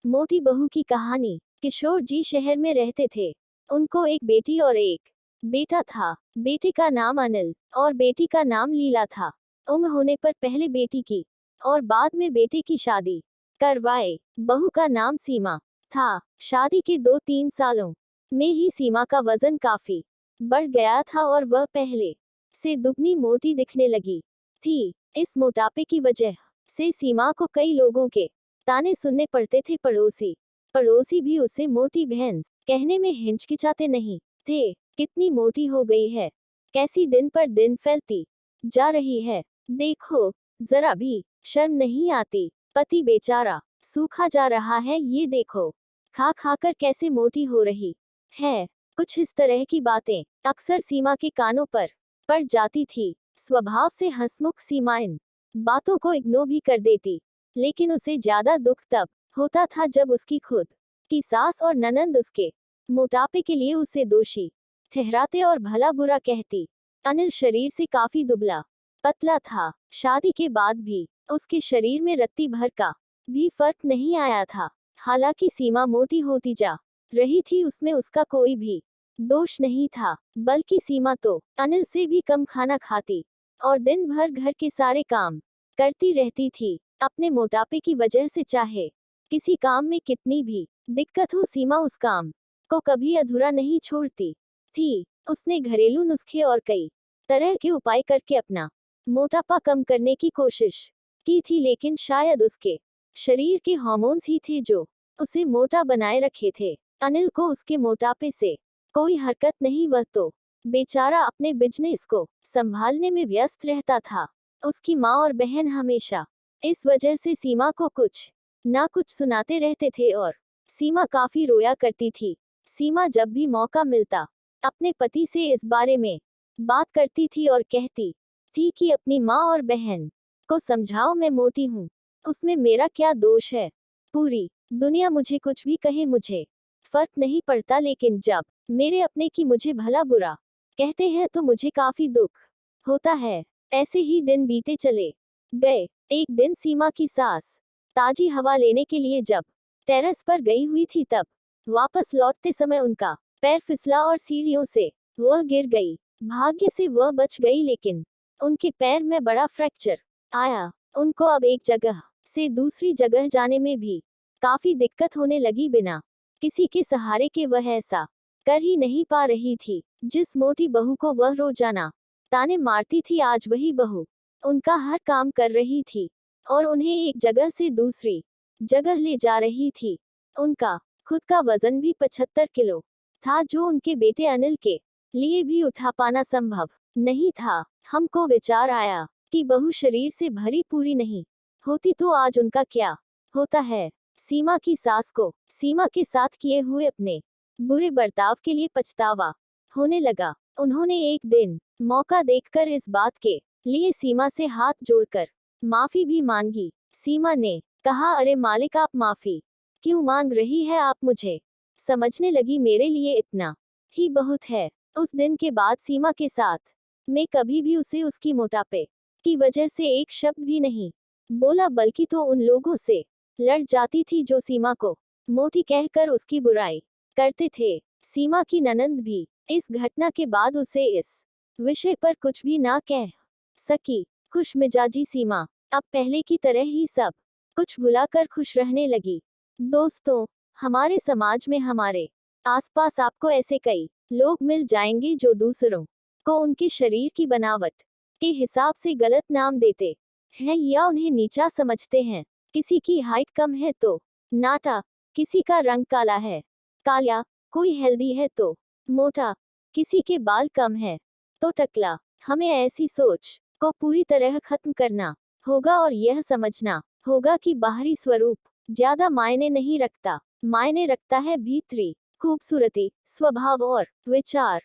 मोटी बहू की कहानी। किशोर जी शहर में रहते थे। उनको एक बेटी और एक बेटा था। बेटे का नाम अनिल और बेटी का नाम लीला था। उम्र होने पर पहले बेटी की और बाद में बेटे की शादी करवाए। बहू का नाम सीमा था। शादी के 2-3 सालों में ही सीमा का वजन काफी बढ़ गया था और वह पहले से दुगनी मोटी दिखने लगी थी। इस मोटापे की वजह से सीमा को कई लोगों के ताने सुनने पड़ते थे। पड़ोसी भी उसे मोटी भैंस कहने में हिचकिचाते नहीं थे। कितनी मोटी हो गई है, कैसी दिन पर दिन फैलती जा रही है, देखो जरा भी शर्म नहीं आती। पति बेचारा सूखा जा रहा है, ये देखो खा खा कर कैसे मोटी हो रही है। कुछ इस तरह की बातें अक्सर सीमा के कानों पर पड़ जाती थी। स्वभाव से हंसमुख सीमा इन बातों को इग्नोर भी कर देती, लेकिन उसे ज्यादा दुख तब होता था जब उसकी खुद की सास और ननंद उसके मोटापे के लिए उसे दोषी ठहराते और भला बुरा कहती। अनिल शरीर से काफी दुबला पतला था। शादी के बाद भी उसके शरीर में रत्ती भर का भी फर्क नहीं आया था। हालांकि सीमा मोटी होती जा रही थी, उसमें उसका कोई भी दोष नहीं था, बल्कि सीमा तो अनिल से भी कम खाना खाती और दिन भर घर के सारे काम करती रहती थी। अपने मोटापे की वजह से चाहे किसी काम में कितनी भी दिक्कत हो, सीमा उस काम को कभी अधूरा नहीं छोड़ती थी। उसने घरेलू नुस्खे और कई तरह के उपाय करके अपना मोटापा कम करने की कोशिश की थी, लेकिन शायद उसके शरीर के हार्मोन्स ही थे जो उसे मोटा बनाए रखे थे। अनिल को उसके मोटापे से कोई हरकत नहीं, वह तो बेचारा अपने बिजनेस को संभालने में व्यस्त रहता था। उसकी माँ और बहन हमेशा इस वजह से सीमा को कुछ ना कुछ सुनाते रहते थे और सीमा काफी रोया करती थी। सीमा जब भी मौका मिलता अपने पति से इस बारे में बात करती थी और कहती थी कि अपनी माँ और बहन को समझाओ, मैं मोटी हूँ, उसमें मेरा क्या दोष है। पूरी दुनिया मुझे कुछ भी कहे, मुझे फर्क नहीं पड़ता, लेकिन जब मेरे अपने की मुझे भला बुरा कहते हैं तो मुझे काफी दुख होता है। ऐसे ही दिन बीते चले गए। एक दिन सीमा की सास ताजी हवा लेने के लिए जब टेरेस पर गई हुई थी, तब वापस लौटते समय उनका पैर फिसला और सीढ़ियों से वह गिर गई। भाग्य से वह बच गई, लेकिन उनके पैर में बड़ा फ्रैक्चर आया। उनको अब एक जगह से दूसरी जगह जाने में भी काफी दिक्कत होने लगी। बिना किसी के सहारे के वह ऐसा कर ही नहीं पा रही थी। जिस मोटी बहू को वह रोजाना ताने मारती थी, आज वही बहू उनका हर काम कर रही थी और उन्हें एक जगह से दूसरी जगह ले जा रही थी। उनका खुद का वजन भी 75 किलो था, जो उनके बेटे अनिल के लिए भी उठा पाना संभव नहीं था। हमको विचार आया कि बहू शरीर से भरी पूरी नहीं होती तो आज उनका क्या होता है। सीमा की सास को सीमा के साथ किए हुए अपने बुरे बर्ताव के लिए पछतावा होने लगा। उन्होंने एक दिन मौका देखकर इस बात के लिए सीमा से हाथ जोड़कर माफी भी मांगी। सीमा ने कहा, अरे मालिक, आप माफी क्यों मांग रही है, आप मुझे समझने लगी, मेरे लिए इतना ही बहुत है। उस दिन के बाद सीमा के साथ मैं कभी भी उसे उसकी मोटापे की वजह से एक शब्द भी नहीं बोला, बल्कि तो उन लोगों से लड़ जाती थी जो सीमा को मोटी कहकर उसकी बुराई करते थे। सीमा की ननंद भी इस घटना के बाद उसे इस विषय पर कुछ भी ना कह सकी। खुशमिजाजी सीमा अब पहले की तरह ही सब कुछ भुलाकर खुश रहने लगी। दोस्तों, हमारे समाज में हमारे आसपास आपको ऐसे कई लोग मिल जाएंगे जो दूसरों को उनके शरीर की बनावट के हिसाब से गलत नाम देते हैं या उन्हें नीचा समझते हैं। किसी की हाइट कम है तो नाटा, किसी का रंग काला है काला, कोई हेल्दी है तो मोटा, किसी के बाल कम है तो टकला। हमें ऐसी सोच को पूरी तरह खत्म करना होगा और यह समझना होगा कि बाहरी स्वरूप ज्यादा मायने नहीं रखता। मायने रखता है भीतरी खूबसूरती, स्वभाव और विचार।